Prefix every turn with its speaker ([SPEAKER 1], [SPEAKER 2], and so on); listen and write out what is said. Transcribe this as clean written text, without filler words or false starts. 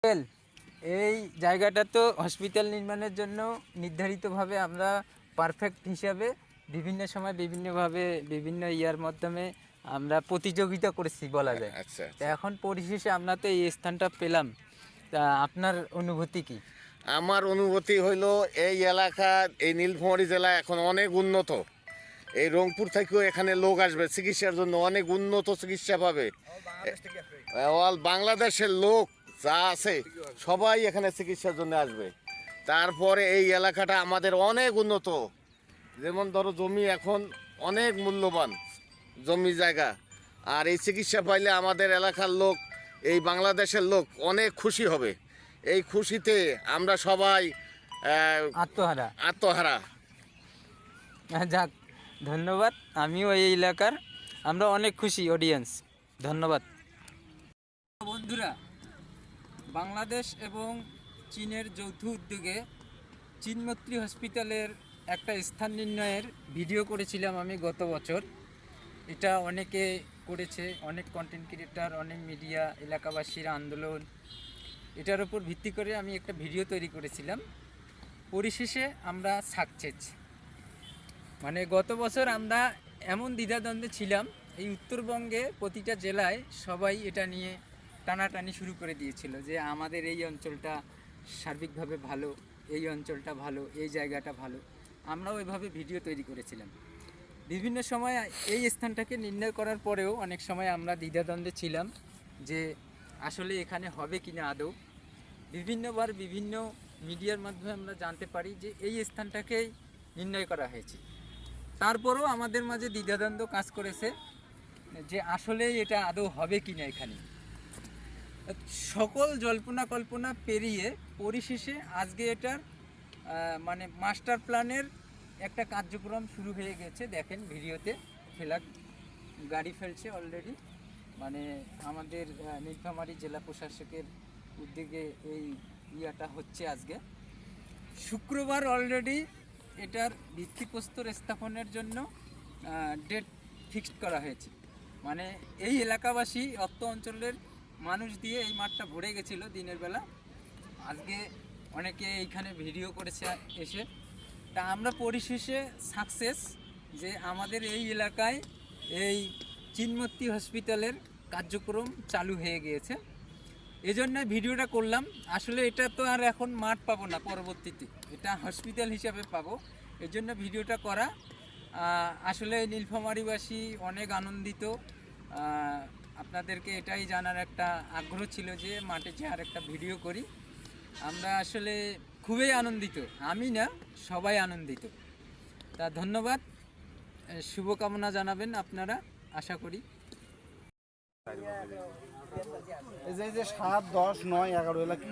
[SPEAKER 1] এই জায়গাটা তো হসপিটাল নির্মাণের জন্য নির্ধারিতভাবে আমরা পারফেক্ট হিসাবে বিভিন্ন সময় বিভিন্নভাবে বিভিন্ন ইয়ার মাধ্যমে আমরা প্রতিযোগিতা করেছি বলা যায়।
[SPEAKER 2] আচ্ছা
[SPEAKER 1] তা এখন পরিশেষে আমরা তো এই স্থানটা পেলাম। তা আপনার অনুভূতি কি?
[SPEAKER 2] আমার অনুভূতি হইল এই এলাকা, এই নীলফামারী জেলা এখন অনেক উন্নত। এই রংপুর থেকেও এখানে লোক আসবে চিকিৎসার জন্য, অনেক উন্নত চিকিৎসা পাবে। অল বাংলাদেশের লোক যা আছে সবাই এখানে চিকিৎসার জন্য আসবে। তারপরে এই এলাকাটা আমাদের অনেক উন্নত, যেমন ধরো জমি এখন অনেক মূল্যবান জমি জায়গা, আর এই চিকিৎসা পাইলে আমাদের এলাকার লোক, এই বাংলাদেশের লোক অনেক খুশি হবে। এই খুশিতে আমরা সবাই আত্মহারা।
[SPEAKER 1] যাক, ধন্যবাদ। আমিও এই এলাকার, আমরা অনেক খুশি অডিয়েন্স। ধন্যবাদ বন্ধুরা। বাংলাদেশ এবং চীনের যৌথ উদ্যোগে চীনমৈত্রী হসপিটালের একটা স্থান নির্ণয়ের ভিডিও করেছিলাম আমি গত বছর। এটা অনেকে করেছে, অনেক কন্টেন্ট ক্রিয়েটার, অনেক মিডিয়া, এলাকাবাসীর আন্দোলন, এটার উপর ভিত্তি করে আমি একটা ভিডিও তৈরি করেছিলাম। পরিশেষে আমরা সাকসেস। মানে গত বছর আমরা এমন দ্বিধাদ্বন্দ্বে ছিলাম, এই উত্তরবঙ্গে প্রতিটা জেলায় সবাই এটা নিয়ে টানাটানি শুরু করে দিয়েছিল যে আমাদের এই অঞ্চলটা সার্বিকভাবে ভালো, এই অঞ্চলটা ভালো, এই জায়গাটা ভালো। আমরাও ওইভাবে ভিডিও তৈরি করেছিলাম। বিভিন্ন সময় এই স্থানটাকে নির্ণয় করার পরেও অনেক সময় আমরা দ্বিধাদ্বন্দ্বে ছিলাম যে আসলে এখানে হবে কিনা আদৌ। বিভিন্নবার বিভিন্ন মিডিয়ার মাধ্যমে আমরা জানতে পারি যে এই স্থানটাকেই নির্ণয় করা হয়েছে। তারপরেও আমাদের মাঝে দ্বিধাদ্বন্দ্ব কাজ করেছে যে আসলে এটা আদৌ হবে কিনা। এখানে সকল জল্পনা কল্পনা পেরিয়ে পরিশেষে আজকে এটার মানে মাস্টার প্ল্যানের একটা কার্যক্রম শুরু হয়ে গেছে। দেখেন ভিডিওতে গাড়ি ফেলছে অলরেডি। মানে আমাদের নীলফামারী জেলা প্রশাসকের উদ্যোগে এই ইয়াটা হচ্ছে। আজকে শুক্রবার অলরেডি এটার ভিত্তিপ্রস্তর স্থাপনের জন্য ডেট ফিক্সড করা হয়েছে। মানে এই এলাকাবাসী, অত্র অঞ্চলের মানুষ দিয়ে এই মাঠটা ভরে গেছিলো দিনের বেলা। আজকে অনেকে এইখানে ভিডিও করেছে এসে। তা আমরা পরিশেষে সাকসেস যে আমাদের এই এলাকায় এই চীনমৈত্রী হসপিটালের কার্যক্রম চালু হয়ে গিয়েছে। এজন্য ভিডিওটা করলাম। আসলে এটা তো আর এখন মাঠ পাবো না, পরবর্তীতে এটা হসপিটাল হিসাবে পাবো, এজন্য ভিডিওটা করা। আসলে নীলফামারীবাসী অনেক আনন্দিত। আপনাদেরকে এটাই জানার একটা আগ্রহ ছিল যে মাঠে যে আর একটা ভিডিও করি। আমরা আসলে খুবই আনন্দিত, আমি না সবাই আনন্দিত। তা ধন্যবাদ, শুভকামনা জানাবেন আপনারা, আশা করি।
[SPEAKER 3] এই যে 7, 10, 9, 11 এলা কি